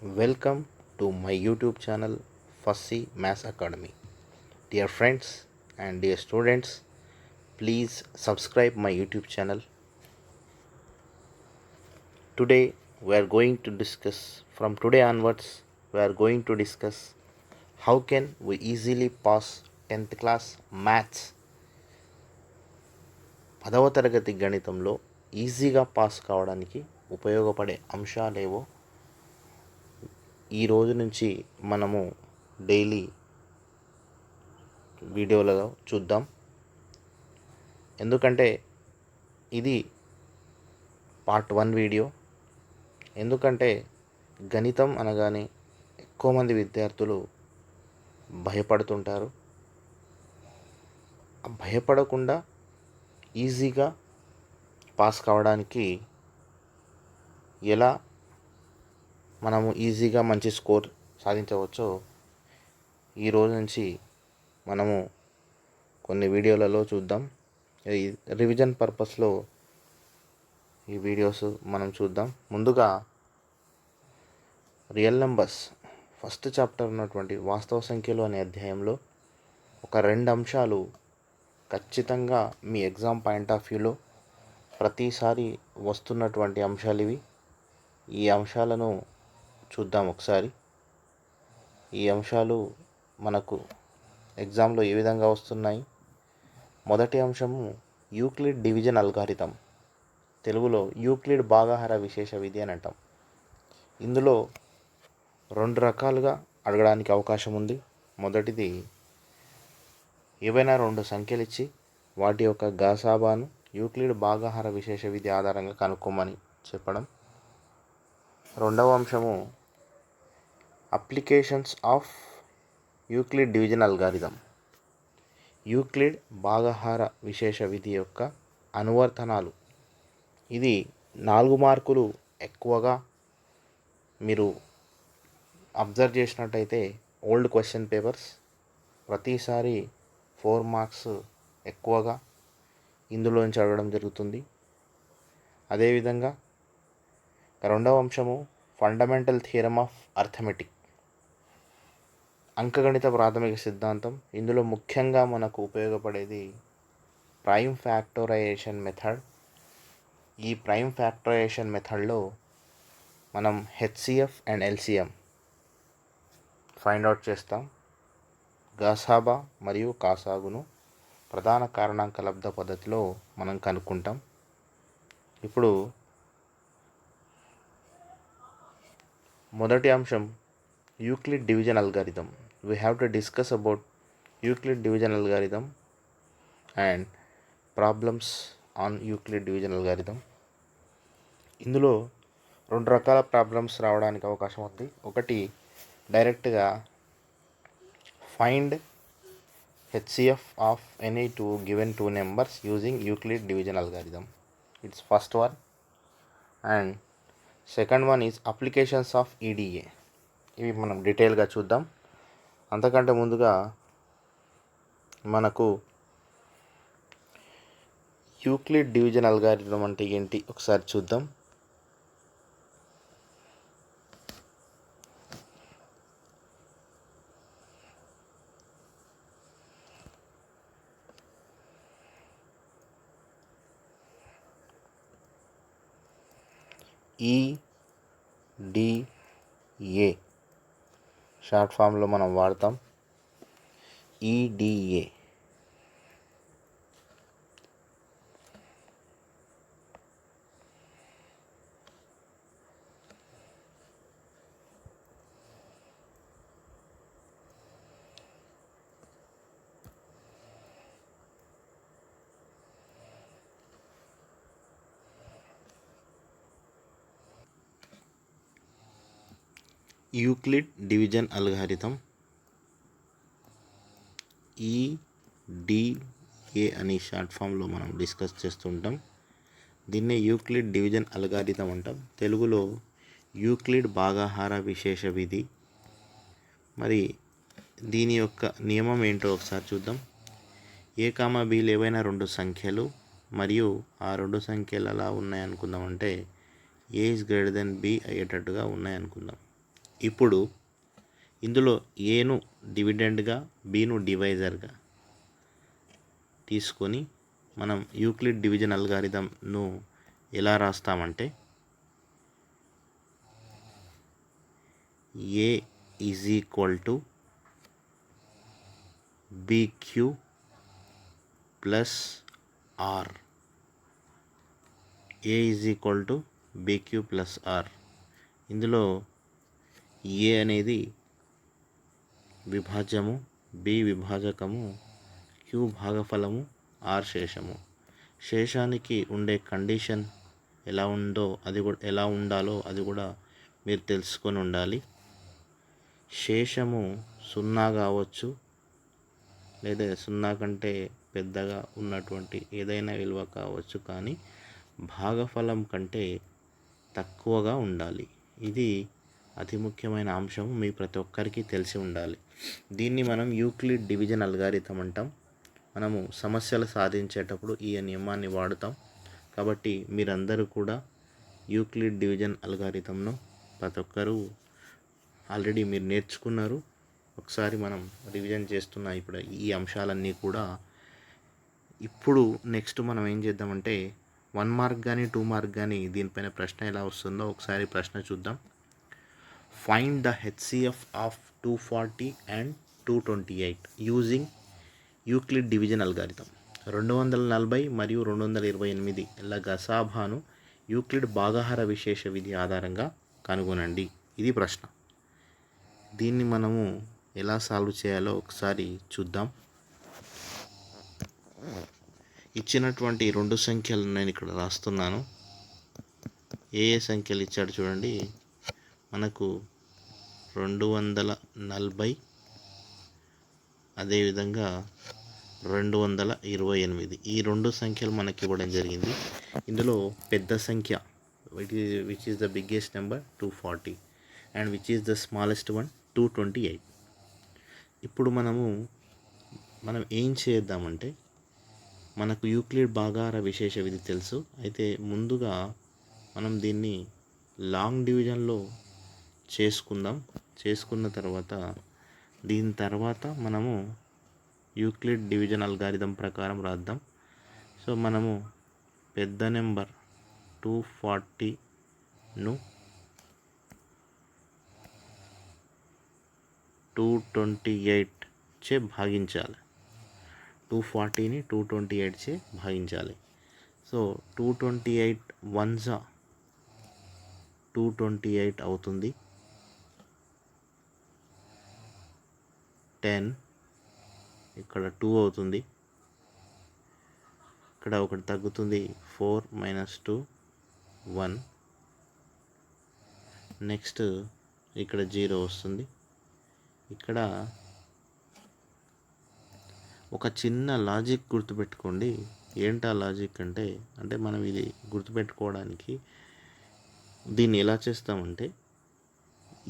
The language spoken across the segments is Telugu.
Welcome to my YouTube channel Fussy Maths Academy. Dear friends and dear students, please subscribe my YouTube channel. Today we are going to discuss, from today onwards, we are going to discuss how can we easily pass 10th class maths. 10వ తరగతి గణితంలో ఈజీగా పాస్ కావడానికి ఉపయోగపడే అంశాలేవో ఈ రోజు నుంచి మనము డైలీ వీడియోలలో చూద్దాం. ఎందుకంటే ఇది పార్ట్ 1 వీడియో. ఎందుకంటే గణితం అనగానే ఎక్కువ మంది విద్యార్థులు భయపడుతుంటారు. భయపడకుండా ఈజీగా పాస్ కావడానికి ఎలా మనము ఈజీగా మంచి స్కోర్ సాధించవచ్చో ఈరోజు నుంచి మనము కొన్ని వీడియోలలో చూద్దాం. ఈ రివిజన్ పర్పస్లో ఈ వీడియోస్ మనం చూద్దాం. ముందుగా రియల్ నెంబర్స్ ఫస్ట్ చాప్టర్ ఉన్నటువంటి వాస్తవ సంఖ్యలు అనే అధ్యాయంలో ఒక 2 అంశాలు ఖచ్చితంగా మీ ఎగ్జామ్ పాయింట్ ఆఫ్ వ్యూలో ప్రతిసారి వస్తున్నటువంటి అంశాలు ఇవి. ఈ అంశాలను చూద్దాం ఒకసారి. ఈ అంశాలు మనకు ఎగ్జామ్లో ఏ విధంగా వస్తున్నాయి. మొదటి అంశము యూక్లిడ్ డివిజన్ అల్గారిథం, తెలుగులో యూక్లిడ్ భాగాహార విశేష విధి అని అంటాం. ఇందులో 2 రకాలుగా అడగడానికి అవకాశం ఉంది. మొదటిది ఏవైనా 2 సంఖ్యలు ఇచ్చి వాటి యొక్క గాసాబాను యూక్లిడ్ భాగాహార విశేష విధి ఆధారంగా కనుక్కోమని చెప్పడం. రెండవ అంశము applications of Euclid division algorithm, Euclid భాగాహార విశేష విధి యొక్క అనువర్తనాలు. ఇది 4 మార్కులు ఎక్కువగా మీరు అబ్జర్వ్ చేసినట్టయితే ఓల్డ్ క్వశ్చన్ పేపర్స్ ప్రతిసారి 4 మార్క్స్ ఎక్కువగా ఇందులోంచి అడగడం జరుగుతుంది. అదేవిధంగా రెండవ అంశము ఫండమెంటల్ థియరమ్ ఆఫ్ అర్థమెటిక్, అంకగణిత ప్రాథమిక సిద్ధాంతం. ఇందులో ముఖ్యంగా మనకు ఉపయోగపడేది ప్రైమ్ ఫ్యాక్టరైజేషన్ మెథడ్. ఈ ప్రైమ్ ఫ్యాక్టరైజేషన్ మెథడ్లో మనం HCF and LCM find out చేస్తాం. గాసాబా మరియు కాసాగును ప్రధాన కారణాంక లబ్ధ పద్ధతిలో మనం కనుక్కుంటాం. ఇప్పుడు మొదటి అంశం Euclid division algorithm. We have to discuss about Euclid division algorithm and problems on Euclid division algorithm. ఇందులో 2 రకాల ప్రాబ్లమ్స్ రావడానికి అవకాశం ఉంది. ఒకటి డైరెక్ట్గా find HCF of any 2 given 2 numbers using Euclid division algorithm. It's first one. And second one is applications of EDA. ఇవి మనం డీటెయిల్గా చూద్దాం. అంతకంటే ముందుగా మనకు యూక్లిడ్ డివిజన్ అల్గారిథం అంటే ఏంటి ఒకసారి చూద్దాం. ఈడిఏ షార్ట్ ఫామ్లో మనం వాడతాం. EDA Euclid division algorithm EDA అని షార్ట్ ఫామ్లో మనం డిస్కస్ చేస్తుంటాం. దీన్నే యూక్లిడ్ డివిజన్ అల్గారిథం అంటాం. తెలుగులో యూక్లిడ్ భాగాహార విశేష విధి. మరి దీని యొక్క నియమం ఏంటో ఒకసారి చూద్దాం. ఏ కామా బీలు ఏవైనా 2 సంఖ్యలు మరియు ఆ 2 సంఖ్యలు అలా ఉన్నాయనుకుందామంటే ఏ ఈజ్ గ్రేటర్ దెన్ బి అయ్యేటట్టుగా ఉన్నాయనుకుందాం. ఇప్పుడు ఇందులో ఏను డివిడెండ్గా, బిను డివైజర్గా తీసుకొని మనం యూక్లిడ్ డివిజన్ అల్గారిథంను ఎలా రాస్తామంటే A is equal to BQ plus R. A is equal to BQ plus R. ఇందులో ఏ అనేది విభాజ్యము, బి విభాజకము, క్యూ భాగఫలము, ఆర్ శేషము. శేషానికి ఉండే కండిషన్ ఎలా ఉండాలో అది కూడా మీరు తెలుసుకొని ఉండాలి. శేషము 0 కావచ్చు, లేదా 0 కంటే పెద్దగా ఉన్నటువంటి ఏదైనా విలువ కావచ్చు, కానీ భాగఫలం కంటే తక్కువగా ఉండాలి. ఇది అతి ముఖ్యమైన అంశము, మీ ప్రతి ఒక్కరికి తెలిసి ఉండాలి. దీన్ని మనం యూక్లిడ్ డివిజన్ అల్గారిథం అంటాం. మనము సమస్యలు సాధించేటప్పుడు ఈ నియమాన్ని వాడుతాం. కాబట్టి మీరందరూ కూడా యూక్లిడ్ డివిజన్ అల్గారిథంను ప్రతి ఒక్కరూ ఆల్రెడీ మీరు నేర్చుకున్నారు. ఒకసారి మనం రివిజన్ చేస్తున్న ఇప్పుడు ఈ అంశాలన్నీ కూడా. ఇప్పుడు నెక్స్ట్ మనం ఏం చేద్దామంటే 1 మార్క్ కానీ 2 మార్క్ కానీ దీనిపైన ప్రశ్న ఎలా వస్తుందో ఒకసారి ప్రశ్న చూద్దాం. Find the HCF of 240 and 228 using Euclid division algorithm. 240 మరియు 228ల గసాభాను యూక్లిడ్ భాగాహార విశేష విధి ఆధారంగా కనుగొనండి. ఇది ప్రశ్న. దీన్ని మనము ఎలా సాల్వ్ చేయాలో ఒకసారి చూద్దాం. ఇచ్చినటువంటి 2 సంఖ్యలు నేను ఇక్కడ రాస్తున్నాను. ఏ సంఖ్యలు ఇచ్చాడు చూడండి. మనకు 240, అదేవిధంగా 228 ఈ 2 సంఖ్యలు మనకి ఇవ్వడం జరిగింది. ఇందులో పెద్ద సంఖ్య which is the biggest number 240 and which is the smallest one 228. ఇప్పుడు మనం ఏం చేద్దామంటే మనకు యూక్లిడ్ భాగాహార విశేష విధి తెలుసు. అయితే ముందుగా మనం దీన్ని లాంగ్ డివిజన్లో చేసుకున్న తర్వాత దీని తర్వాత మనము యూక్లిడ్ డివిజన్ అల్గారిథం ప్రకారం రాద్దాం. సో మనము పెద్ద నెంబర్ 240ను 228 చే భాగించాలి. 240ని 228 చే భాగించాలి. సో 228 1 228 అవుతుంది. 10 ఇక్కడ 2 అవుతుంది. ఇక్కడ ఒకటి తగ్గుతుంది. 4 - 2 1. నెక్స్ట్ ఇక్కడ 0 వస్తుంది. ఇక్కడ ఒక చిన్న లాజిక్ గుర్తుపెట్టుకోండి. ఏంటా లాజిక్ అంటే మనం ఇది గుర్తుపెట్టుకోవడానికి దీన్ని ఎలా చేస్తామంటే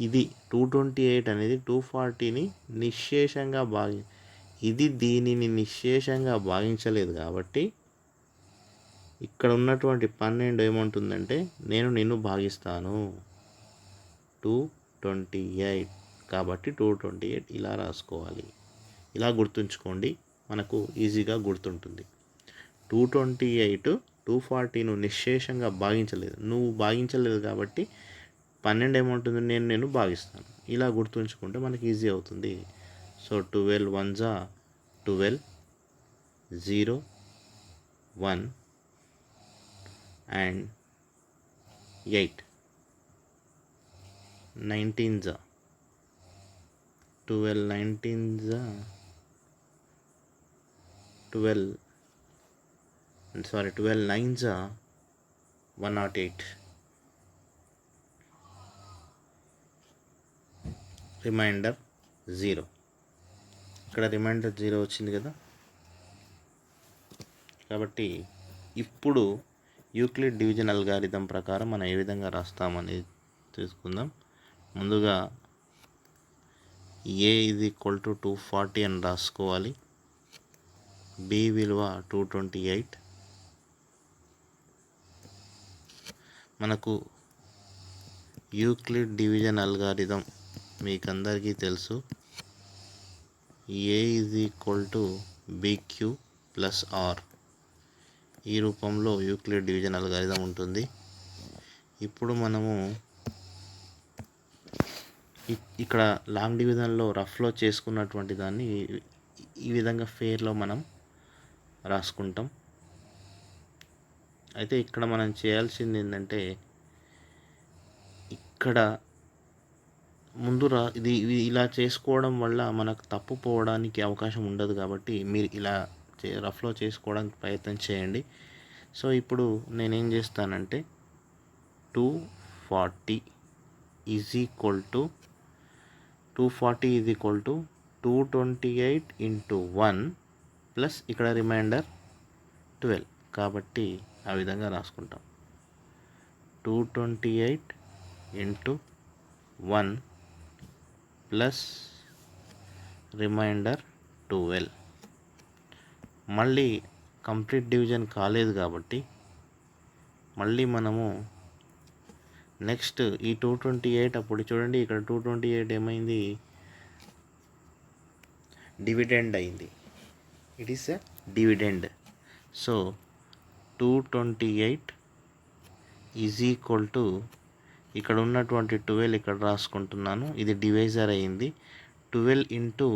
ఇది 228 అనేది 240ని నిశ్శేషంగా ఇది దీనిని నిశ్శేషంగా భాగించలేదు కాబట్టి ఇక్కడ ఉన్నటువంటి 12 ఏమంటుందంటే నేను నిన్ను భాగిస్తాను 228 కాబట్టి 228 ఇలా రాసుకోవాలి. ఇలా గుర్తుంచుకోండి, మనకు ఈజీగా గుర్తుంటుంది. 228 240ను నిశ్శేషంగా భాగించలేదు, నువ్వు భాగించలేదు కాబట్టి 12 ఏమంటుంది నేను భాగిస్తాను. ఇలా గుర్తుంచుకుంటే మనకి ఈజీ అవుతుంది. So 12 1 12 0 1 and 8 19 12 19 12 9 108. రిమైండర్ 0. ఇక్కడ రిమైండర్ 0 వచ్చింది కదా. కాబట్టి ఇప్పుడు యూక్లిడ్ డివిజన్ అల్గారిథం ప్రకారం మనం ఏ విధంగా రాస్తామనేది తీసుకుందాం. ముందుగా ఏ ఈజ్ ఈక్వల్ టు 240 అని రాసుకోవాలి. బి విలువ 228. మనకు యూక్లిడ్ డివిజన్ అల్గారిథం మీకందరికీ తెలుసు, A is equal to BQ plus R. ఈ రూపంలో యూక్లిడ్ డివిజన్ అల్గారిథం ఉంటుంది. ఇప్పుడు మనము ఇక్కడ లాంగ్ డివిజన్లో రఫ్లో చేసుకున్నటువంటి దాన్ని ఈ విధంగా ఫేర్లో మనం రాసుకుంటాం. అయితే ఇక్కడ మనం చేయాల్సింది ఏంటంటే, ఇక్కడ ముందు ఇది ఇలా చేసుకోవడం వల్ల మనకు తప్పు పోవడానికి అవకాశం ఉండదు. కాబట్టి మీరు ఇలా రఫ్లో చేసుకోవడానికి ప్రయత్నం చేయండి. సో ఇప్పుడు నేనేం చేస్తానంటే 240 is equal to 228 into 1 plus ఇక్కడ రిమైండర్ 12. కాబట్టి ఆ విధంగా రాసుకుంటాం. 228 ఇంటూ 1 ప్లస్ రిమైండర్ 12. మళ్ళీ కంప్లీట్ డివిజన్ కాలేదు కాబట్టి మళ్ళీ మనము నెక్స్ట్ ఈ 228 అప్పుడు చూడండి, ఇక్కడ 228 ఏమైంది, డివిడెండ్ అయింది. It is a dividend. So 228 is equal to ఇక్కడ ఉన్నటువంటి 12 ఇక్కడ రాసుకుంటున్నాను. ఇది డివైజర్ అయింది. 12 ఇంటూ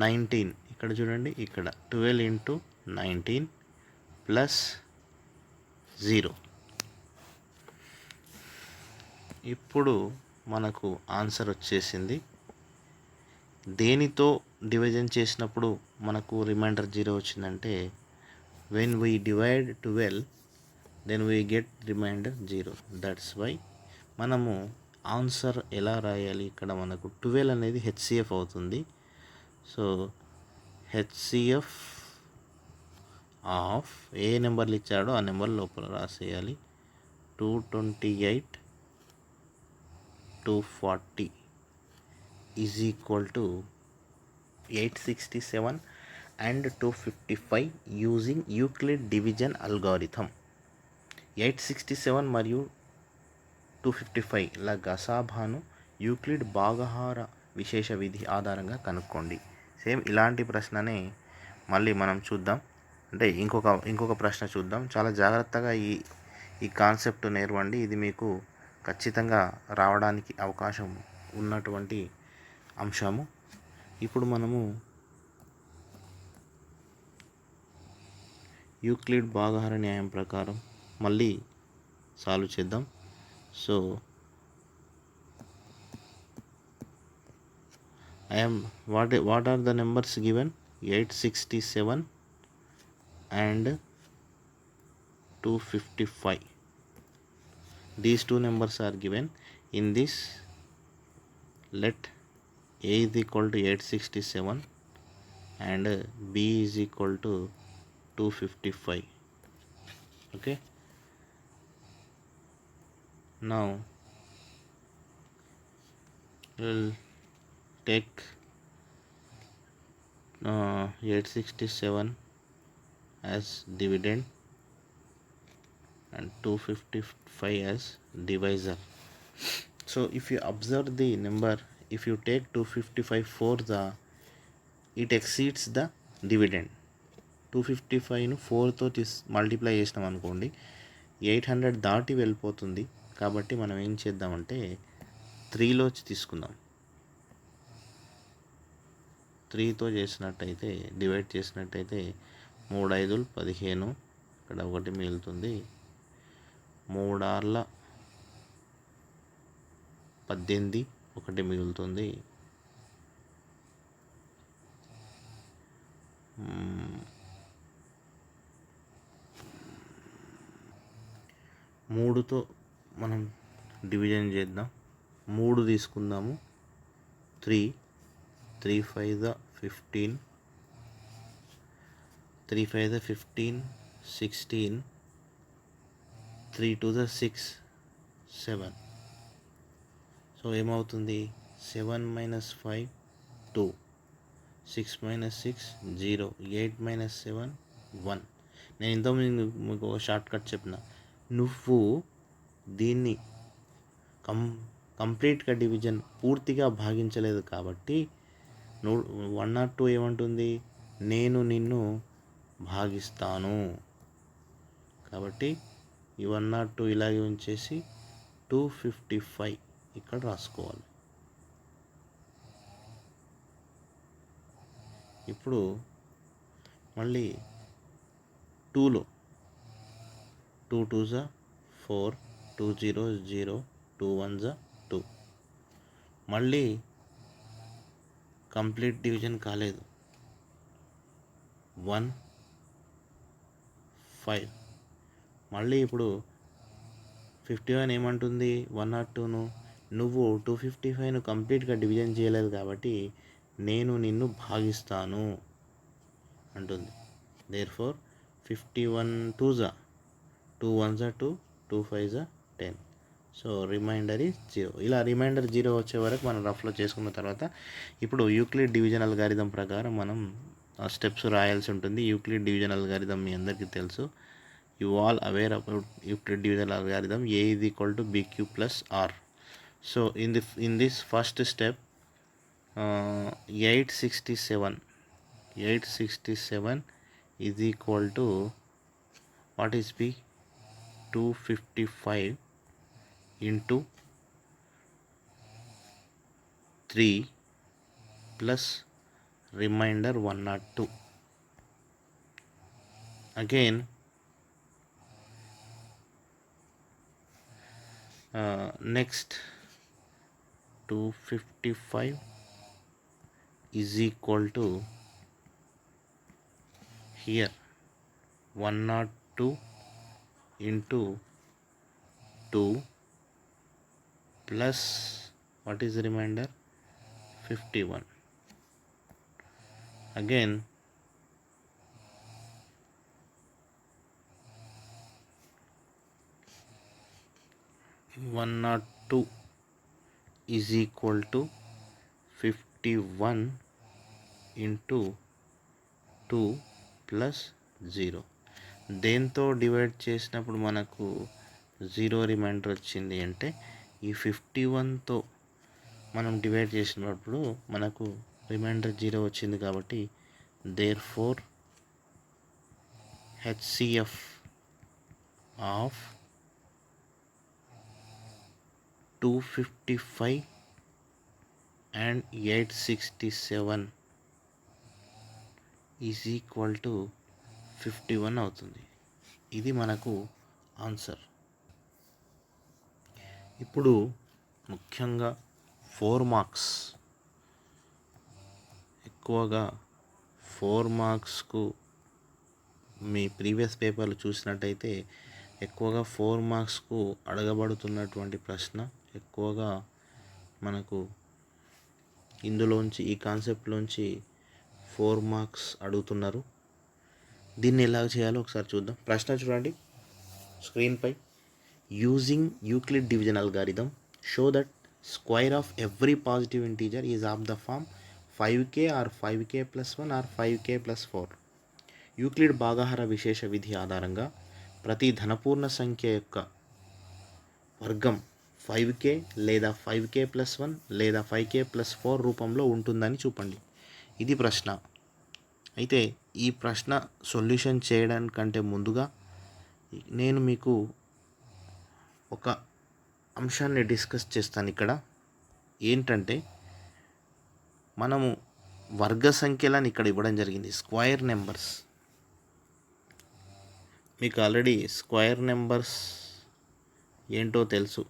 19 ఇక్కడ చూడండి, ఇక్కడ 12 ఇంటూ 19 ప్లస్ 0. ఇప్పుడు మనకు ఆన్సర్ వచ్చేసింది. దేనితో డివిజన్ చేసినప్పుడు మనకు రిమైండర్ 0 వచ్చిందంటే, when we divide 12 then we get reminder 0. That's why మనము ఆన్సర్ ఎలా రాయాలి, ఇక్కడ మనకు 12 అనేది HCF అవుతుంది. సో HCF ఆఫ్ ఏ నెంబర్లు ఇచ్చాడో ఆ నెంబర్ లోపల రాసేయాలి. 228 240 is equal to 867 and 255 using Euclid division algorithm. 867 మరియు 255ల గసాభాను యూక్లిడ్ భాగహార విశేష విధి ఆధారంగా కనుక్కోండి. సేమ్ ఇలాంటి ప్రశ్ననే మళ్ళీ మనం చూద్దాం. అంటే ఇంకొక ప్రశ్న చూద్దాం. చాలా జాగ్రత్తగా ఈ కాన్సెప్ట్ నేర్వండి. ఇది మీకు ఖచ్చితంగా రావడానికి అవకాశం ఉన్నటువంటి అంశము. ఇప్పుడు మనము యూక్లిడ్ భాగహార న్యాయం ప్రకారం మళ్ళీ సాల్వ్ చేద్దాం. So what are the numbers given? 867 and 255. These two numbers are given. In this, let A is equal to 867 and B is equal to 255. Okay. Now we'll take 867 as dividend and 255 as divisor. So if you observe the number, if you take 255 for it exceeds the dividend. 255ను 4తో మల్టిప్లై చేసినాం అనుకోండి, 800 దాటి వెళ్ళిపోతుంది. కాబట్టి మనం ఏం చేద్దామంటే 3లో తీసుకుందాం. 3తో చేసినట్టయితే డివైడ్ చేసినట్టయితే 3 5 15, ఇక్కడ 1 మిగులుతుంది. 3 6 18, 1 మిగులుతుంది. 3తో మనం డివిజన్ చేద్దాం. 3 తీసుకుందాము. 3 5 15, 3 5 15, 16, 3 2 6, 7. సో ఏమవుతుంది, 7 - 5 2, 6 - 6 0, 8 - 7 1. నేను ఇంతకుముందు మీకు ఒక షార్ట్ కట్ చెప్పిన, నువ్వు దీన్ని కంప్లీట్గా డివిజన్ పూర్తిగా భాగించలేదు కాబట్టి 102 ఏమంటుంది, నేను నిన్ను భాగిస్తాను. కాబట్టి ఈ 102 ఇలాగే ఉంచేసి 255 ఇక్కడ రాసుకోవాలి. ఇప్పుడు మళ్ళీ 2లో 2 2s 4, 2 0s 0, 2 1s 2. మళ్ళీ కంప్లీట్ డివిజన్ కాలేదు. 1 5. మళ్ళీ ఇప్పుడు 51 ఏమంటుంది, 102ను నువ్వు 255ను కంప్లీట్గా డివిజన్ చేయలేదు కాబట్టి నేను నిన్ను భాగిస్తాను అంటుంది. Therefore 51 2s 2 1s 2, 2 5s 10. So remainder is 0. ఇలా రిమైండర్ 0 వచ్చే వరకు మనం రఫ్లో చేసుకున్న తర్వాత ఇప్పుడు యూక్లిడ్ డివిజన్ అల్గారిథం ప్రకారం మనం స్టెప్స్ రాయాల్సి ఉంటుంది. యూక్లిడ్ డివిజన్ అల్గారిథం మీ అందరికీ తెలుసు. You all aware about Euclid division algorithm. A is equal to BQ plus R. So in this first step 867 is equal to what is B? 255 into 3 plus remainder 102. Again next 255 is equal to here 102 into 2 plus what is the remainder 51. Again 102 is equal to 51 into 2 plus 0. దేంతో డివైడ్ చేసినప్పుడు మనకు 0 రిమైండర్ వచ్చింది అంటే ఈ 51తో మనం డివైడ్ చేసినప్పుడు మనకు రిమైండర్ 0 వచ్చింది కాబట్టి therefore HCF of 255 and 867 is equal to 51 అవుతుంది. ఇది మనకు ఆన్సర్. ఇప్పుడు ముఖ్యంగా 4 మార్క్స్ ఎక్కువగా 4 మార్క్స్కు మీ ప్రీవియస్ పేపర్లు చూసినట్టయితే ఎక్కువగా 4 మార్క్స్కు అడగబడుతున్నటువంటి ప్రశ్న ఎక్కువగా మనకు ఇందులోంచి ఈ కాన్సెప్ట్లోంచి 4 మార్క్స్ అడుగుతున్నారు. దీన్ని ఎలా చేయాలో ఒకసారి చూద్దాం. ప్రశ్న చూడండి స్క్రీన్పై. Using Euclid division algorithm show that square of every positive integer is of the form 5k or 5k plus 1 or 5k plus 4. Euclid భాగాహార విశేష విధి ఆధారంగా ప్రతి ధనపూర్ణ సంఖ్య యొక్క వర్గం 5k లేదా 5k plus 1 లేదా 5k plus 4 రూపంలో ఉంటుందని చూపండి. ఇది ప్రశ్న. అయితే ఈ ప్రశ్న సొల్యూషన్ చేయడానికంటే ముందుగా నేను మీకు ఒక అంశాన్ని డిస్కస్ చేస్తాను. ఇక్కడ ఏంటంటే మనము వర్గ సంఖ్యలను ఇక్కడ ఇవ్వడం జరిగింది, స్క్వేర్ నెంబర్స్. మీకు ఆల్రెడీ స్క్వేర్ నెంబర్స్ ఏంటో తెలుసు.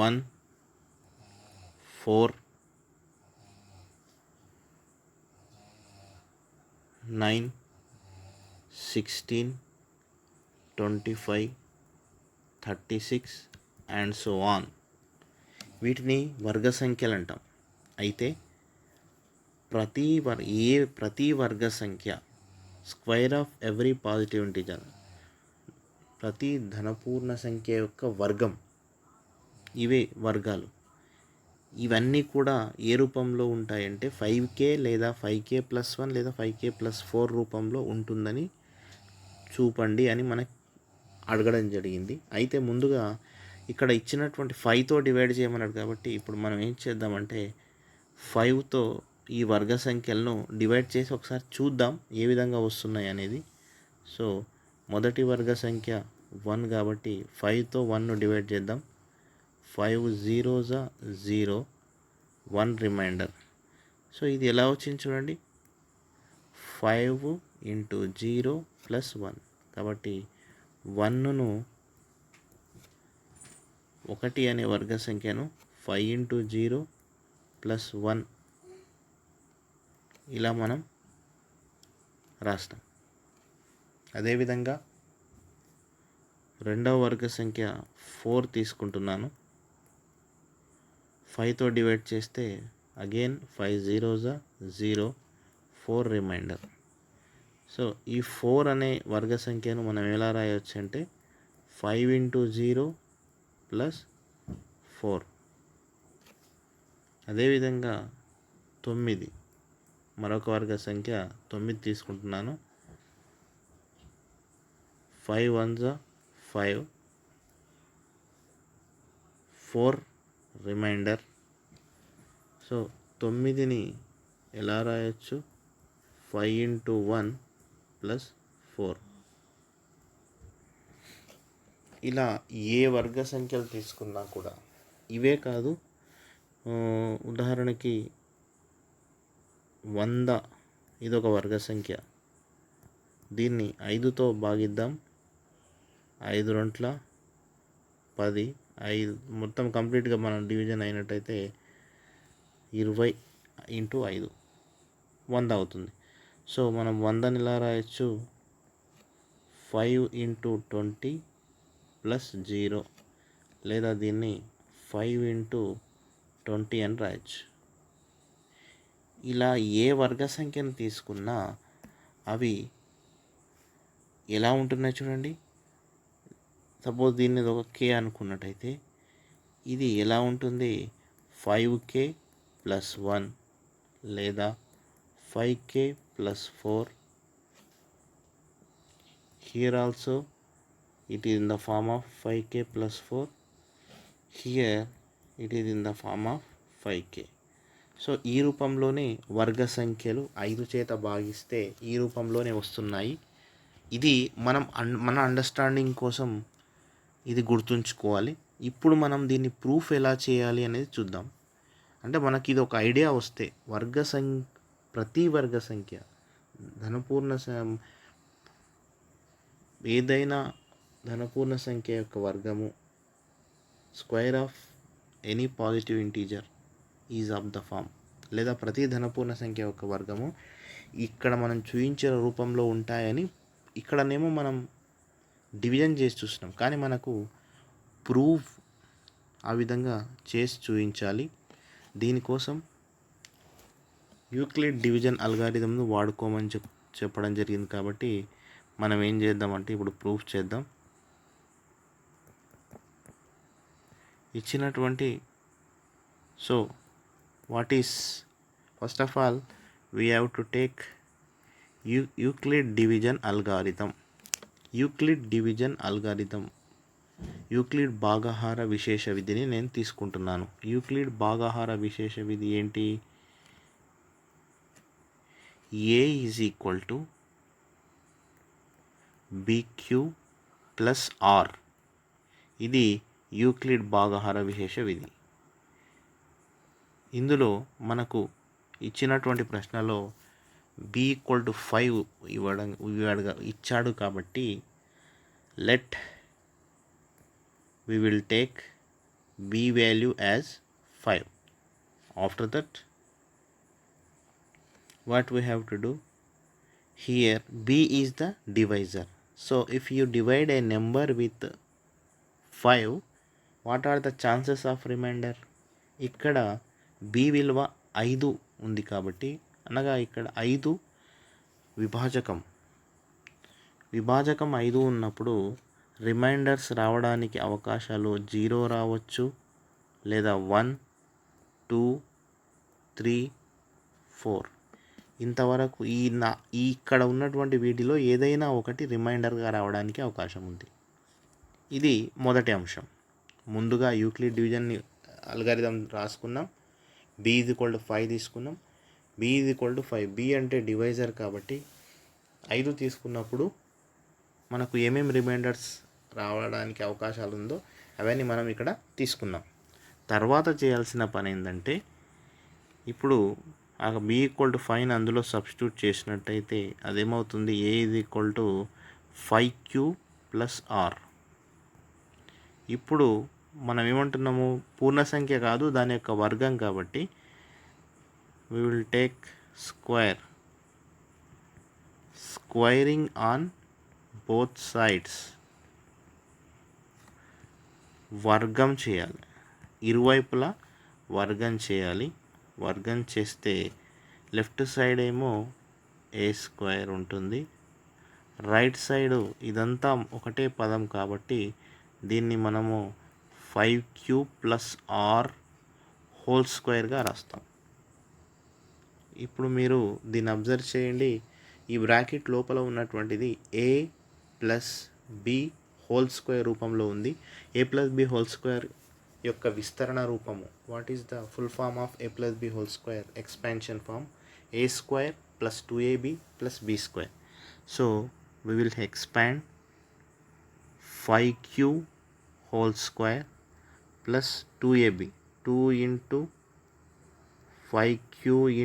1 4 9 16 25 36 అండ్ సో ఆన్. వీటిని వర్గ సంఖ్యలు అంటాం. అయితే ప్రతి వర్గ సంఖ్య square of every positive integer, ప్రతి ధనపూర్ణ సంఖ్య యొక్క వర్గం, ఇవే వర్గాలు. ఇవన్నీ కూడా ఏ రూపంలో ఉంటాయంటే 5k లేదా 5k plus 1 లేదా 5k plus 4 రూపంలో ఉంటుందని చూపండి అని మనకు అడగడం జరిగింది. అయితే ముందుగా ఇక్కడ ఇచ్చినటువంటి 5తో డివైడ్ చేయమన్నాడు కాబట్టి ఇప్పుడు మనం ఏం చేద్దామంటే 5తో ఈ వర్గ సంఖ్యలను డివైడ్ చేసి ఒకసారి చూద్దాం ఏ విధంగా వస్తున్నాయి అనేది. సో మొదటి వర్గ సంఖ్య 1 కాబట్టి 5తో 1ను డివైడ్ చేద్దాం. 5 0s 0, 1 రిమైండర్. సో ఇది ఎలా వచ్చింది చూడండి, 5 × 0 + 1. కాబట్టి 1ను 1 అనే వర్గ సంఖ్యను 5 × 0 + 1 ఇలా మనం రాస్తాం. అదేవిధంగా రెండవ వర్గ సంఖ్య 4 తీసుకుంటున్నాను. 5తో డివైడ్ చేస్తే అగైన్ 5 0s 0, 4 రిమైండర్. సో ఈ 4 అనే వర్గ సంఖ్యను మనం ఎలా రాయవచ్చు అంటే 5 × 0 + 4. అదేవిధంగా 9 మరొక వర్గ సంఖ్య 9 తీసుకుంటున్నాను. 5 1s 5, 4 రిమైండర్. సో 9ని ఎలా రాయొచ్చు, 5 × 1 + 4. ఇలా ఏ వర్గ సంఖ్యలు తీసుకున్నా కూడా ఇవే కాదు, ఉదాహరణకి 100 ఇదొక వర్గ సంఖ్య. దీన్ని 5తో భాగిద్దాం. 5 2 10, 5 మొత్తం కంప్లీట్గా మనం డివిజన్ అయినట్టయితే 20 × 5 100 అవుతుంది. సో మనం 100ని ఇలా రాయొచ్చు, 5 × 20 + 0, లేదా దీన్ని 5 × 20 అని రాయొచ్చు. ఇలా ఏ వర్గ సంఖ్యను తీసుకున్నా అవి ఎలా ఉంటున్నాయి చూడండి. సపోజ్ దీన్ని ఒక k అనుకున్నట్టయితే ఇది ఎలా ఉంటుంది, 5k + 1 లేదా 5k + 4. Here also it is in the form of 5k + 4. Here it is in the form of 5k. So ఈ రూపంలోనే వర్గ సంఖ్యలు 5 చేత భాగిస్తే ఈ రూపంలోనే వస్తున్నాయి. ఇది మన అండర్స్టాండింగ్ కోసం ఇది గుర్తుంచుకోవాలి. ఇప్పుడు మనం దీన్ని ప్రూఫ్ ఎలా చేయాలి అనేది చూద్దాం. అంటే మనకి ఇది ఒక ఐడియా వస్తే ప్రతి వర్గ సంఖ్య ఏదైనా ధనపూర్ణ సంఖ్య యొక్క వర్గము square of any positive integer is of the form, లేదా ప్రతి ధనపూర్ణ సంఖ్య యొక్క వర్గము ఇక్కడ మనం చూపించిన రూపంలో ఉంటాయని ఇక్కడనేమో మనం డివిజన్ చేసి చూస్తున్నాం, కానీ మనకు ప్రూఫ్ ఆ విధంగా చేసి చూపించాలి. దీనికోసం యూక్లిడ్ డివిజన్ అల్గారిథంను వాడుకోమని చెప్పడం జరిగింది. కాబట్టి మనం ఏం చేద్దామంటే ఇప్పుడు ప్రూఫ్ చేద్దాం. ఇచ్చినటువంటి so what is, first of all we have to take Euclid division algorithm. Euclid భాగాహార విశేష విధిని నేను తీసుకుంటున్నాను. యూక్లిడ్ భాగాహార విశేష విధి ఏంటి, a = bq + r. ఇది యూక్లిడ్ భాగాహార విశేష విధి. ఇందులో మనకు ఇచ్చినటువంటి ప్రశ్నలో b = 5 ఇచ్చాడు కాబట్టి we will take b value as 5. After that what we have to do, here b is the divisor. So if you divide a number with 5, what are the chances of remainder? ఇక్కడ b విలువ 5 ఉంది కాబట్టి, అనగా ఇక్కడ 5 విభాజకం 5 ఉన్నప్పుడు రిమైండర్స్ రావడానికి అవకాశాలు 0 రావచ్చు, లేదా 1 2 3 4. ఇంతవరకు ఇక్కడ ఉన్నటువంటి వీటిలో ఏదైనా ఒకటి రిమైండర్గా రావడానికి అవకాశం ఉంది. ఇది మొదటి అంశం. ముందుగా యూక్లిడ్ డివిజన్ని అల్గారిథం రాసుకున్నాం. b = 5 తీసుకున్నాం. b = 5. b అంటే డివైజర్ కాబట్టి 5 తీసుకున్నప్పుడు మనకు ఏమేమి రిమైండర్స్ రావడానికి అవకాశాలు ఉందో అవన్నీ మనం ఇక్కడ తీసుకున్నాం. తర్వాత చేయాల్సిన పని ఏంటంటే ఇప్పుడు ఆ b = 5 అందులో సబ్స్టిట్యూట్ చేసినట్టయితే అదేమవుతుంది, a = 5q + r. ఇప్పుడు మనం ఏమంటున్నాము, పూర్ణ సంఖ్య కాదు, దాని యొక్క వర్గం కాబట్టి we will take squaring on both sides. వర్గం చేయాలి, ఇరువైపులా వర్గం చేయాలి. వర్గం చేస్తే లెఫ్ట్ సైడ్ ఏమో a² ఉంటుంది, రైట్ సైడ్ ఇదంతా ఒకటే పదం కాబట్టి దీన్ని మనము 5q + r² రాస్తాం. ఇప్పుడు మీరు దీన్ని అబ్జర్వ్ చేయండి. ఈ బ్రాకెట్ లోపల ఉన్నటువంటిది a + b² రూపంలో ఉంది. a + b² యొక్క విస్తరణ రూపము, what is the full form of a + b² expansion form, a² + 2ab + b². So we will expand 5q² + 2ab, 2 × 5q ×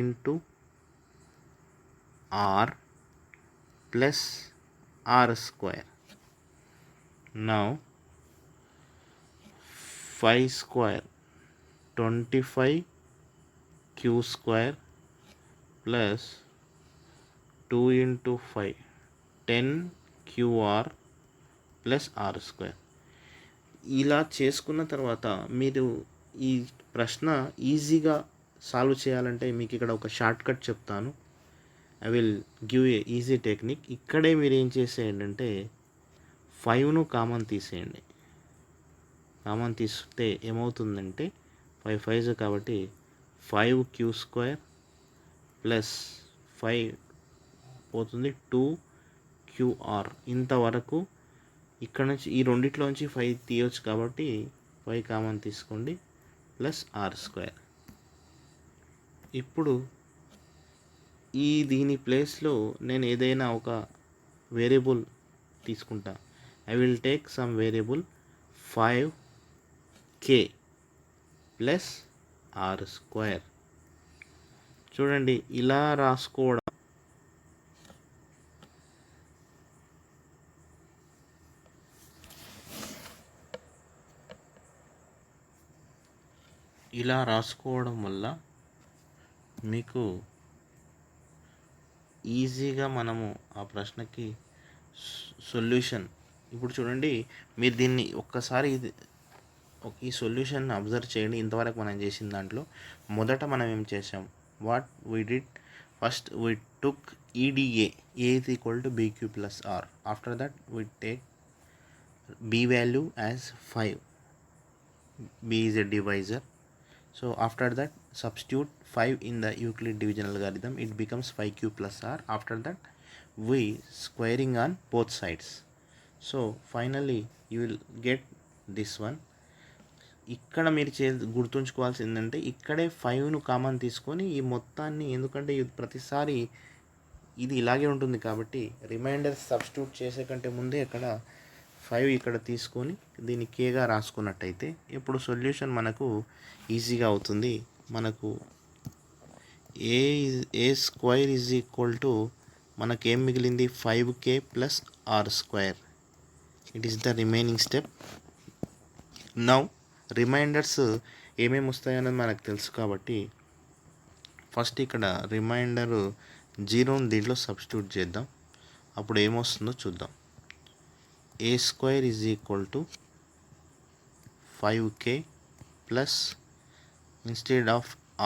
r + r². Now 5² 25q² + 2 × 5 10qr + r². ఇలా చేసుకున్న తర్వాత మీరు ఈ ప్రశ్న ఈజీగా సాల్వ్ చేయాలంటే మీకు ఇక్కడ ఒక షార్ట్ కట్ చెప్తాను. I will give a easy technique. ఇక్కడే మీరు ఏం చేసేయండి అంటే 5ను కామన్ తీసేయండి. కామన్ తీస్తే ఏమవుతుందంటే 5 5s కాబట్టి 5q² + 5 పోతుంది 2qr. ఇంతవరకు ఇక్కడ నుంచి ఈ రెండిట్లోంచి 5 తీయవచ్చు కాబట్టి 5 కామన్ తీసుకోండి +r². ఇప్పుడు దీని ప్లేస్లో నేను ఏదైనా ఒక వేరియబుల్ తీసుకుంటా. I will take some variable 5k + r². చూడండి, ఇలా రాసుకోవడం వల్ల మీకు ఈజీగా మనము ఆ ప్రశ్నకి సొల్యూషన్. ఇప్పుడు చూడండి, మీరు దీన్ని ఒక్కసారి ఈ సొల్యూషన్ అబ్జర్వ్ చేయండి. ఇంతవరకు మనం చేసిన దాంట్లో మొదట మనం ఏం చేసాం, what we did, first we took EDA, a = bq + r. After that we take b value as 5. b is a divisor. So after that substitute 5 in the Euclid division algorithm, it becomes 5q + r. After that we squaring on both sides. So finally you will get this one. ఇక్కడ మీరు గుర్తుంచుకోవాల్సింది ఏంటంటే ఇక్కడే 5ను కామన్ తీసుకొని ఈ మొత్తాన్ని, ఎందుకంటే ప్రతిసారి ఇది ఇలాగే ఉంటుంది కాబట్టి రిమైండర్ సబ్స్టిట్యూట్ చేసే కంటే ముందే ఇక్కడ 5 ఇక్కడ తీసుకొని దీన్ని కేగా రాసుకున్నట్టయితే ఇప్పుడు సొల్యూషన్ మనకు ఈజీగా అవుతుంది. మనకు a² మనకేం మిగిలింది, 5k + r². It is the remaining step. Now remainders ఏమేమి వస్తాయన్నది మనకు తెలుసు కాబట్టి ఫస్ట్ ఇక్కడ రిమైండర్ 0ని దీంట్లో సబ్స్టిట్యూట్ చేద్దాం. అప్పుడు ఏమొస్తుందో చూద్దాం. a² = 5k plus, instead of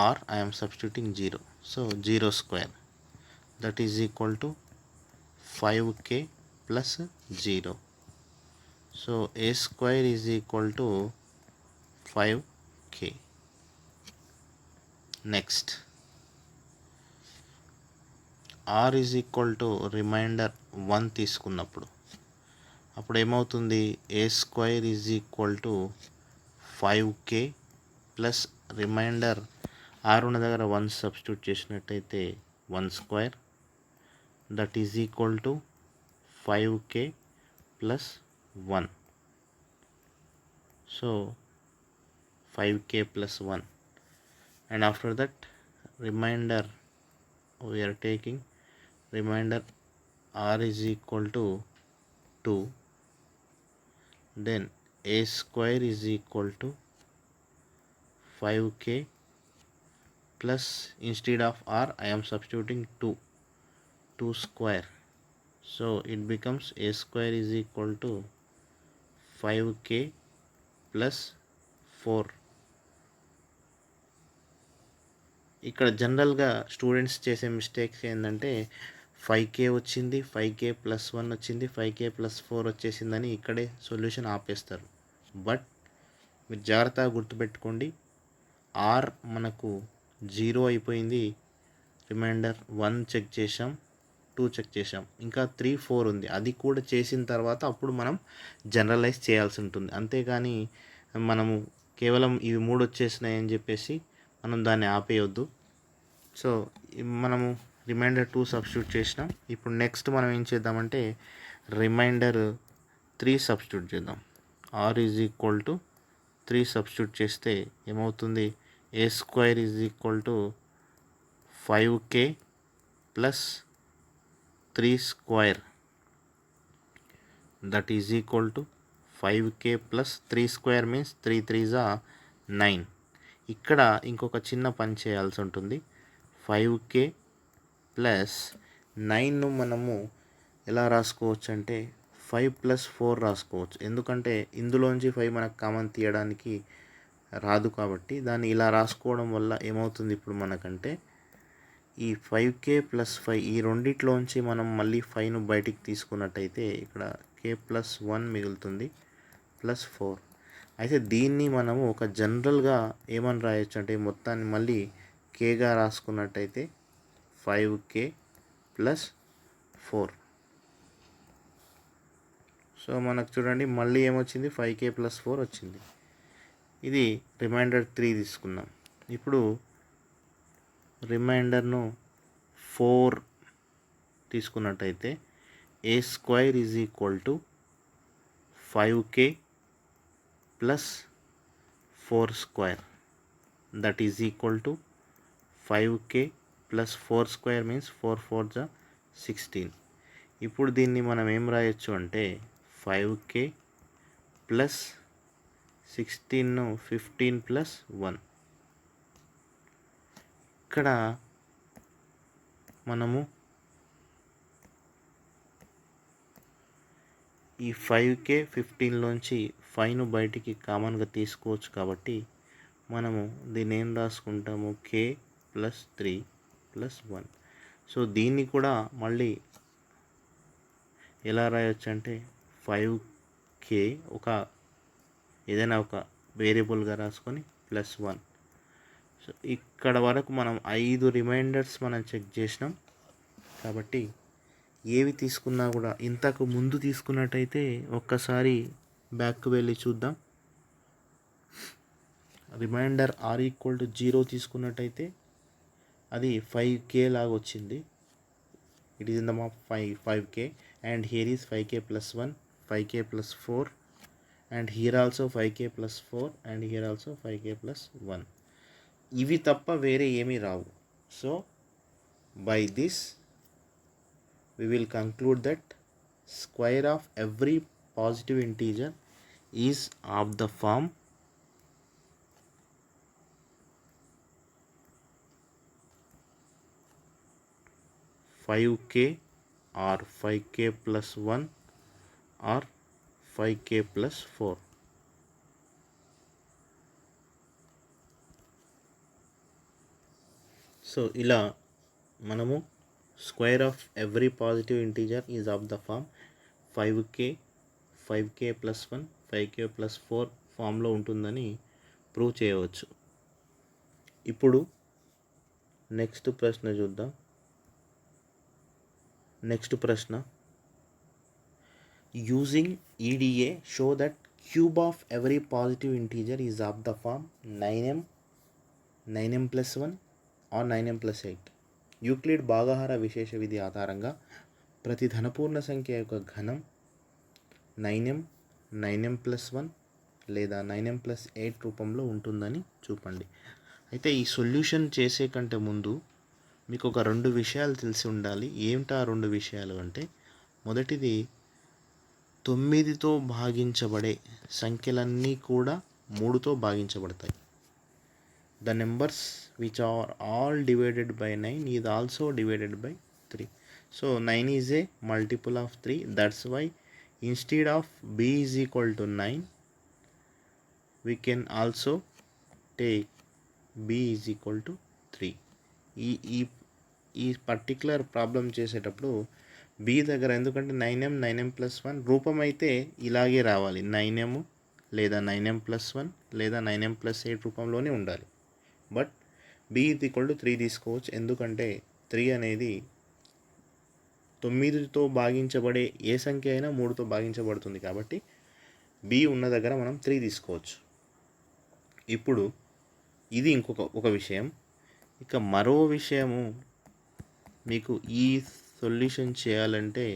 r I am substituting 0, so 0², that is equal to 5k plus 0. So a² = 5k. Next, r = remainder 1 తీసుకున్నప్పుడు అప్పుడు ఏమవుతుంది, A square is equal to 5k plus remainder R ఉన్న దగ్గర 1 సబ్స్టిట్యూట్ చేసినట్టయితే 1 square that is equal to 5k plus 1. So 5k plus 1, and after that remainder we are taking remainder r is equal to 2, then a square is equal to 5k plus, instead of r I am substituting 2 square, so it becomes a square is equal to 5k plus 4. ఇక్కడ జనరల్గా స్టూడెంట్స్ చేసే మిస్టేక్స్ ఏంటంటే 5k వచ్చింది, 5k ప్లస్ 1 వచ్చింది, 5k ప్లస్ 4 వచ్చేసిందని ఇక్కడే సొల్యూషన్ ఆపేస్తారు. బట్ మీరు జాగ్రత్తగా గుర్తుపెట్టుకోండి, ఆర్ మనకు 0 అయిపోయింది, రిమైండర్ 1 చెక్ చేసాం, 2 చెక్ చేసాం, ఇంకా 3 4 ఉంది. అది కూడా చేసిన తర్వాత అప్పుడు మనం జనరలైజ్ చేయాల్సి ఉంటుంది. అంతేగాని మనము కేవలం ఇవి 3 వచ్చేసినాయి అని చెప్పేసి మనం దాన్ని ఆపేయొద్దు. సో మనము రిమైండర్ 2 సబ్స్టిట్యూట్ చేసినాం. ఇప్పుడు నెక్స్ట్ మనం ఏం చేద్దామంటే రిమైండర్ 3 సబ్స్టిట్యూట్ చేద్దాం. R is equal to 3 substitute చేస్తే ఏమవుతుంది, A square is equal to 5k plus 3 square that is equal to 5k plus 3 square means 3 3s are 9. ఇక్కడ ఇంకొక చిన్న పని చేయాల్సి ఉంటుంది. 5k ప్లస్ 9ను మనము ఎలా రాసుకోవచ్చు అంటే 5 ప్లస్ 4 రాసుకోవచ్చు. ఎందుకంటే ఇందులోంచి 5 మనకు కామన్ తీయడానికి రాదు కాబట్టి దాన్ని ఇలా రాసుకోవడం వల్ల ఏమవుతుంది, ఇప్పుడు మనకంటే ఈ 5k ప్లస్ 5 ఈ రెండిట్లోంచి మనం మళ్ళీ 5ను బయటికి తీసుకున్నట్టయితే ఇక్కడ k ప్లస్ 1 మిగులుతుంది ప్లస్ 4. అయితే దీన్ని మనము ఒక జనరల్గా ఏమని రాయొచ్చు అంటే మొత్తాన్ని మళ్ళీ కేగా రాసుకున్నట్టయితే 5k ప్లస్ 4. సో మనకు చూడండి మళ్ళీ ఏమొచ్చింది, 5k ప్లస్ 4 వచ్చింది. ఇది రిమైండర్ 3 తీసుకుందాం. ఇప్పుడు రిమైండర్ను 4 తీసుకున్నట్టయితే A square is equal to 5k plus 4 square that is equal to 5k plus 4 square means 4 4s are 16. ఇప్పుడు దీన్ని మనం ఏం రాయొచ్చు అంటే 5k ప్లస్ 16ను 15 ప్లస్ 1. ఇక్కడ మనము ఈ 5k 15లోంచి 5ను బయటికి కామన్గా తీసుకోవచ్చు కాబట్టి మనము దీన్ని ఏం రాసుకుంటాము, k ప్లస్ 3 ప్లస్ 1. సో దీన్ని కూడా మళ్ళీ ఎలా రాయొచ్చు అంటే 5k ఏదైనా ఒక వేరియబుల్గా రాసుకొని ప్లస్ 1. సో ఇక్కడ వరకు మనం 5 రిమైండర్స్ మనం చెక్ చేసినాం కాబట్టి ఏవి తీసుకున్నా కూడా ఇంతకు ముందు తీసుకున్నట్టయితే ఒక్కసారి బ్యాక్కి వెళ్ళి చూద్దాం. రిమైండర్ ఆర్ ఈక్వల్ టు 0 తీసుకున్నట్టయితే అది 5k లాగా వచ్చింది. It is in the map 5k and here is 5k plus 1, 5k plus 4 and here also 5k plus 4 and here also 5k plus 1. ఇవి తప్ప వేరే ఏమీ రావు. So by this we will conclude that square of every positive integer is of the form 5k or 5k plus 1 or 5k plus 4. So ఇలా మనము square of every positive integer is of the form 5k, 5k plus 1, 5k plus 4 ఫామ్లో ఉంటుందని ప్రూవ్ చేయవచ్చు. ఇప్పుడు నెక్స్ట్ ప్రశ్న చూద్దాం. నెక్స్ట్ ప్రశ్న, using EDA show that cube of every positive integer is of the form 9m+1 or 9m+8. Euclid భాగాహార విశేష విధి ఆధారంగా ప్రతి ధనపూర్ణ సంఖ్య యొక్క ఘనం 9m, 9m+1 లేదా 9m+8 రూపంలో ఉంటుందని చూపండి. అయితే ఈ సొల్యూషన్ చేసే కంటే ముందు మీకు ఒక 2 విషయాలు తెలిసి ఉండాలి. ఏమిటా 2 విషయాలు అంటే, మొదటిది 9తో భాగించబడే సంఖ్యలన్నీ కూడా 3తో భాగించబడతాయి. The numbers which are all divided by 9 is also divided by 3. So 9 is a multiple of 3. That's why instead of b is equal to 9, we can also take b is equal to 3. ఈ పర్టికులర్ ప్రాబ్లం చేసేటప్పుడు b దగ్గర, ఎందుకంటే 9m 9m+1 రూపం అయితే ఇలాగే రావాలి. 9m లేదా 9m+1 లేదా 9m+8 రూపంలోనే ఉండాలి. But b is equal to 3 తీసుకోవచ్చు, ఎందుకంటే 3 అనేది 9తో భాగించబడే ఏ సంఖ్య అయినా 3తో భాగించబడుతుంది కాబట్టి b ఉన్న దగ్గర మనం 3 తీసుకోవచ్చు. ఇప్పుడు ఇది ఒక విషయం. ఇక మరో విషయము, మీకు ఈ సొల్యూషన్ చేయాలంటే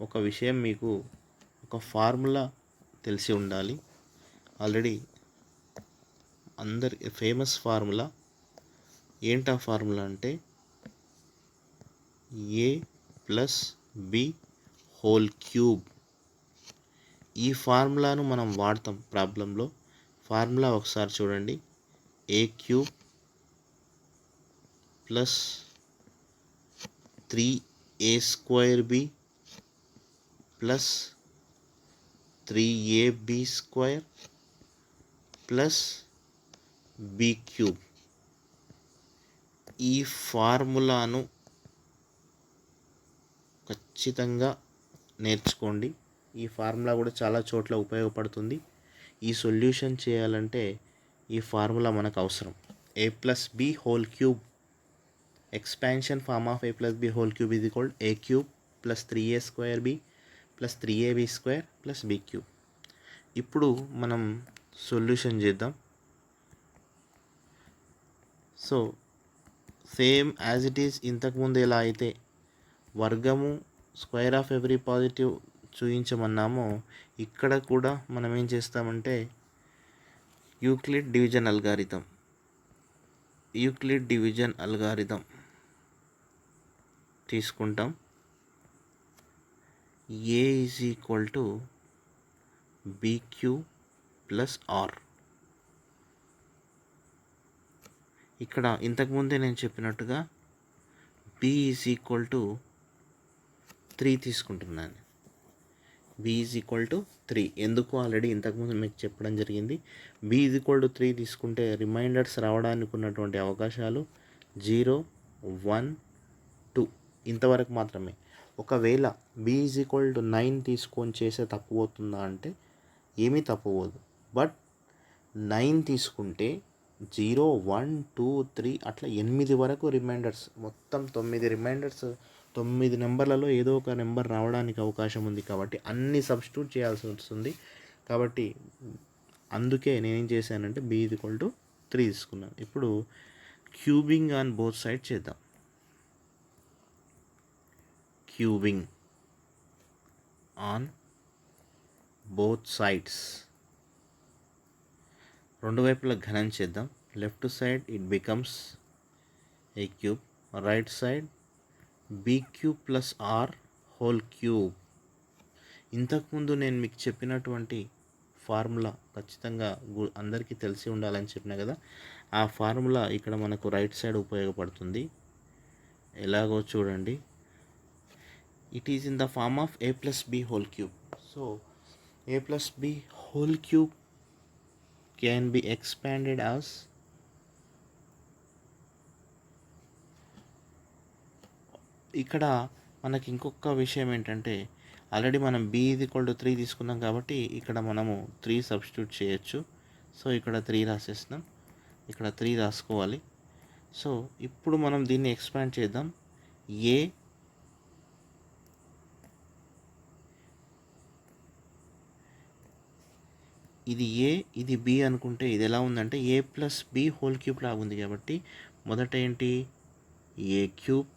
ఒక విషయం, మీకు ఒక ఫార్ములా తెలిసి ఉండాలి. ఆల్రెడీ అందరి ఫేమస్ ఫార్ములా. ఏంటా ఫార్ములా అంటే a+b^3. ఈ ఫార్ములాను మనం వాడతాం ప్రాబ్లంలో. ఫార్ములా ఒకసారి చూడండి. a³ + 3a² b + 3ab² + b³. ఈ ఫార్ములాను ఖచ్చితంగా నేర్చుకోండి. ఈ ఫార్ములా కూడా చాలా చోట్ల ఉపయోగపడుతుంది. ఈ సొల్యూషన్ చేయాలంటే ఈ ఫార్ములా మనకు అవసరం. a+b^3 expansion form of a+b^3 is equal to a³ + 3a² b + 3ab² + b³. ఇప్పుడు మనం సొల్యూషన్ చేద్దాం. So same as it is, ఇంతకుముందు ఎలా అయితే వర్గము స్క్వేర్ ఆఫ్ ఎవ్రీ పాజిటివ్ చూపించమన్నామో, ఇక్కడ కూడా మనం ఏం చేస్తామంటే యూక్లిడ్ డివిజన్ అల్గారిథం తీసుకుంటాం. a is equal to bq + r. ఇక్కడ ఇంతకుముందే నేను చెప్పినట్టుగా b is equal to 3 తీసుకుంటున్నాను. b is equal to 3 ఎందుకు ఆల్రెడీ ఇంతకుముందు మీకు చెప్పడం జరిగింది. b is equal to 3 తీసుకుంటే రిమైండర్స్ రావడానికి ఉన్నటువంటి అవకాశాలు 0, 1, 2 ఇంతవరకు మాత్రమే. ఒకవేళ b is equal to 9 తీసుకొని చేసే తప్పు పోతుందా అంటే ఏమీ తప్పు పోదు. బట్ 9 తీసుకుంటే 0, 1, 2, 3 అట్లా 8 వరకు రిమైండర్స్, మొత్తం 9 రిమైండర్స్, 9 నెంబర్లలో ఏదో ఒక నెంబర్ రావడానికి అవకాశం ఉంది. కాబట్టి అన్ని సబ్స్టిట్యూట్ చేయాల్సి వస్తుంది. కాబట్టి అందుకే నేనేం చేశానంటే b is equal to 3 తీసుకున్నాను. ఇప్పుడు క్యూబింగ్ ఆన్ బోత్ సైడ్ చేద్దాం. క్యూబింగ్ ఆన్ బోత్ సైడ్స్, రెండు వైపులా ఘనం చేద్దాం. Left side it becomes a³, right side b³ + r^3. ఇంతకుముందు నేను మీకు చెప్పినటువంటి ఫార్ములా ఖచ్చితంగా అందరికీ తెలిసి ఉండాలని చెప్పిన కదా, ఆ ఫార్ములా ఇక్కడ మనకు రైట్ సైడ్ ఉపయోగపడుతుంది. ఎలాగో చూడండి. It is in the form of a+b^3. So a+b^3 can be expanded as ఇక్కడ మనకి ఇంకొక విషయం ఏంటంటే, ఆల్రెడీ మనం b is equal to 3 తీసుకున్నాం కాబట్టి ఇక్కడ మనము 3 సబ్స్టిట్యూట్ చేయొచ్చు. సో ఇక్కడ 3 రాసేస్తున్నాం, ఇక్కడ 3 రాసుకోవాలి. సో ఇప్పుడు మనం దీన్ని ఎక్స్పాండ్ చేద్దాం. ఇది ఏ ఇది బి అనుకుంటే ఇది ఎలా ఉందంటే A plus B whole cube లాగా ఉంది. కాబట్టి మొదట ఏంటి, A cube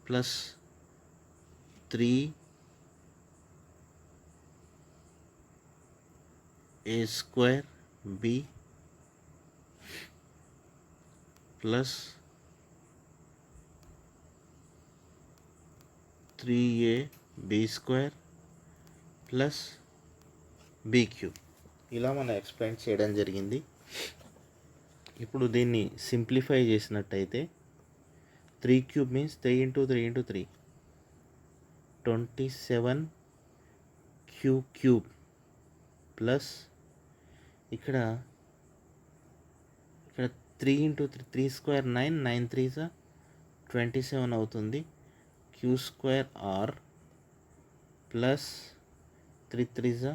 plus 3a² B plus 3ab² plus b³ ఇలా మనం ఎక్స్ప్లెయిన్ చేయడం జరిగింది. ఇప్పుడు దీన్ని సింప్లిఫై చేసినట్టయితే 3³ మీన్స్ 3 × 3 × 3 27q³ ప్లస్ ఇక్కడ 3 × 3 స్క్వేర్ 9, 9 3 27 అవుతుంది. q² r plus 3 3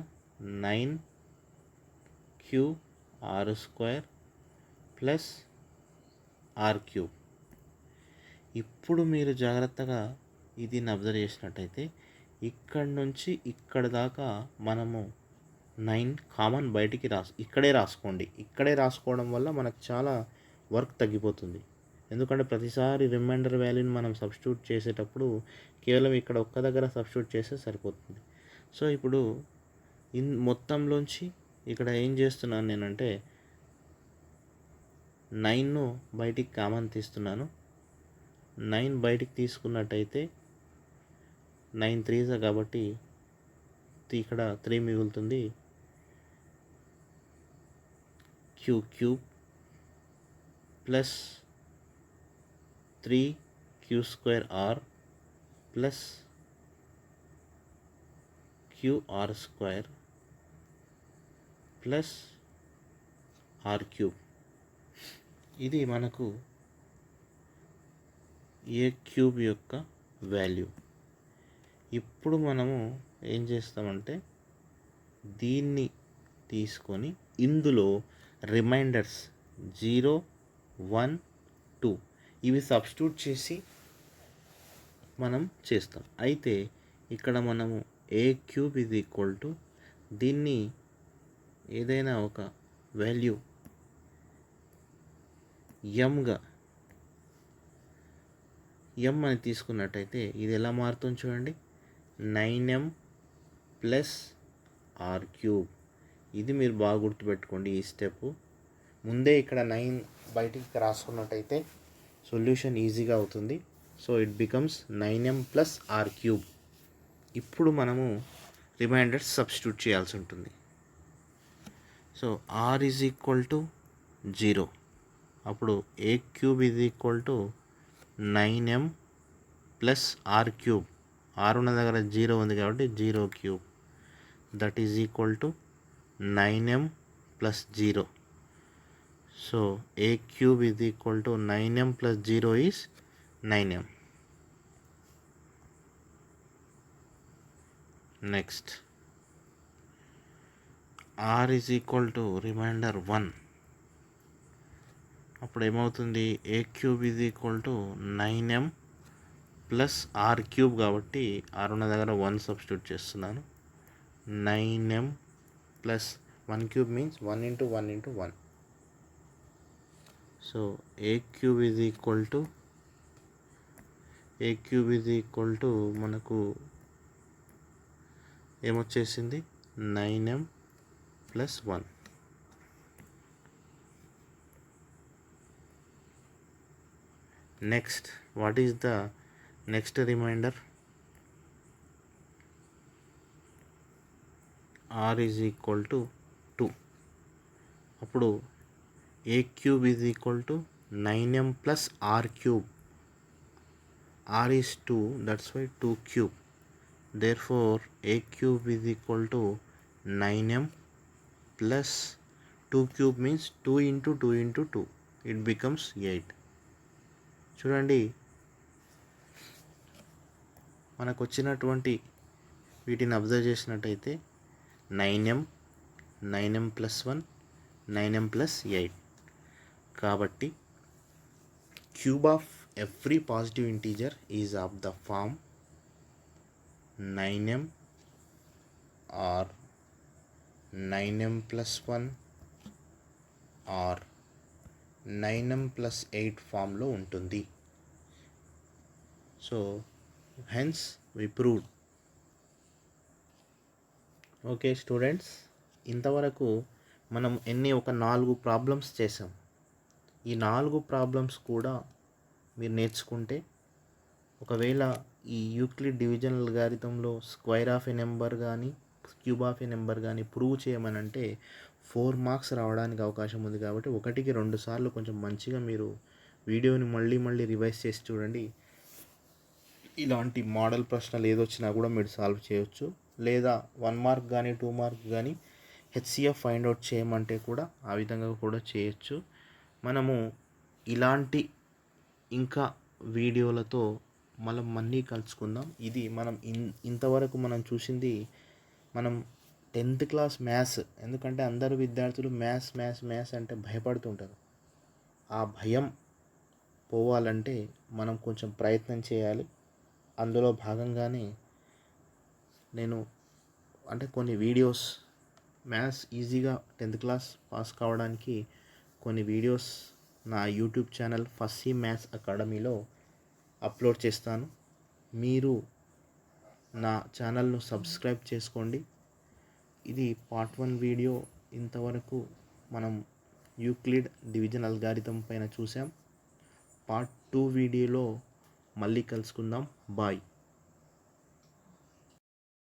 9 q r² plus r³. ఇప్పుడు మీరు జాగ్రత్తగా దీన్ని అబ్జర్వ్ చేసినట్టయితే ఇక్కడ నుంచి ఇక్కడ దాకా మనము 9 కామన్ బయటికి ఇక్కడే రాసుకోండి. ఇక్కడే రాసుకోవడం వల్ల మనకు చాలా వర్క్ తగ్గిపోతుంది. ఎందుకంటే ప్రతిసారి రిమైండర్ వాల్యూని మనం సబ్స్టిట్యూట్ చేసేటప్పుడు కేవలం ఇక్కడ ఒక్క దగ్గర సబ్స్టిట్యూట్ చేస్తే సరిపోతుంది. సో ఇప్పుడు మొత్తంలోంచి ఇక్కడ ఏం చేస్తున్నాను నేనంటే 9ను బయటికి కామన్ తీస్తున్నాను. 9 బయటికి తీసుకున్నట్టయితే 9 3 కాబట్టి ఇక్కడ 3 మిగులుతుంది. q³ plus 3q² plus qr² plus r³. ఇది మనకు a³ యొక్క వాల్యూ. ఇప్పుడు మనము ఏం చేస్తామంటే దీన్ని తీసుకొని ఇందులో రిమైండర్స్ 0 1 2 ఇవి సబ్స్టిట్యూట్ చేసి మనం చేస్తాం. అయితే ఇక్కడ మనము a³ దీన్ని ఏదైనా ఒక వాల్యూ m అని తీసుకున్నట్టయితే ఇది ఎలా మారుతుంది చూడండి, 9m ప్లస్ r³. ఇది మీరు బాగా గుర్తుపెట్టుకోండి. ఈ స్టెప్ ముందే ఇక్కడ 9 బయటికి రాసుకున్నట్టయితే సొల్యూషన్ ఈజీగా అవుతుంది. So it becomes 9m plus r³. ఇప్పుడు మనము రిమైండర్స్ సబ్స్టిట్యూట్ చేయాల్సి ఉంటుంది. So r = 0. అప్పుడు a³ 9m plus r³. r ఉన్న దగ్గర 0 ఉంది కాబట్టి 0³ that is equal to 9m plus 0. So a³ 9m plus 0 is 9m. Next r remainder 1. అప్పుడు ఏమవుతుంది, a³ 9m ప్లస్ r³ కాబట్టి r ఉన్న దగ్గర 1 సబ్స్టిట్యూట్ చేస్తున్నాను. 9m plus 1³ means 1 × 1 × 1. So a³ మనకు ఏమొచ్చేసింది, 9m plus 1. Next what is the next remainder? r = 2. అప్పుడు a³ 9m plus r³. r is 2, that's why 2³. therefore a³ 9m plus 2³ means 2 × 2 × 2. it becomes 8. చూడండి మనకు వచ్చినటువంటి వీటిని అబ్జర్వ్ చేసినట్టయితే 9m, 9m plus 1, 9m plus 8. కాబట్టి cube of every positive integer is of the form 9m or 9m + 1 or 9m + 8 ఫామ్లో ఉంటుంది. So hence we proved. Okay students, ఇంతవరకు మనం ఒక 4 ప్రాబ్లమ్స్ చేసాం. ఈ 4 ప్రాబ్లమ్స్ కూడా మీరు నేర్చుకుంటే ఒకవేళ ఈ యూక్లిడ్ డివిజన్ అల్గారిథంలో స్క్వేర్ ఆఫ్ ఏ నెంబర్ కానీ క్యూబ్ ఆఫ్ ఏ నెంబర్ కానీ ప్రూవ్ చేయమనంటే 4 మార్క్స్ రావడానికి అవకాశం ఉంది. కాబట్టి 1కి 2 సార్లు కొంచెం మంచిగా మీరు వీడియోని మళ్ళీ రివైజ్ చేసి చూడండి. ఇలాంటి మోడల్ ప్రశ్నలు ఏదొచ్చినా కూడా మీరు సాల్వ్ చేయొచ్చు. లేదా 1 మార్క్ కానీ 2 మార్క్ కానీ హెచ్సిఎఫ్ ఫైండ్ అవుట్ చేయమంటే కూడా ఆ విధంగా కూడా చేయొచ్చు. మనము ఇలాంటి ఇంకా వీడియోలతో మళ్ళీ కలుసుకుందాం. ఇది మనం ఇంతవరకు మనం చూసింది మనం 10th క్లాస్ మ్యాథ్స్. ఎందుకంటే అందరు విద్యార్థులు మ్యాథ్స్ అంటే భయపడుతుంటారు. ఆ భయం పోవాలంటే మనం కొంచెం ప్రయత్నం చేయాలి. అందులో భాగంగానే నేను కొన్ని వీడియోస్ మ్యాథ్స్ ఈజీగా 10th క్లాస్ పాస్ కావడానికి కొన్ని వీడియోస్ నా YouTube channel first C maths అకాడమీలో అప్లోడ్ చేస్తాను. మీరు నా ఛానల్ను సబ్స్క్రైబ్ చేసుకోండి. ఇది పార్ట్ 1 వీడియో. ఇంతవరకు మనం యూక్లిడ్ డివిజన్ అల్గారిథం పైన చూసాం. పార్ట్ 2 వీడియోలో మళ్ళీ కలుసుకుందాం. బాయ్.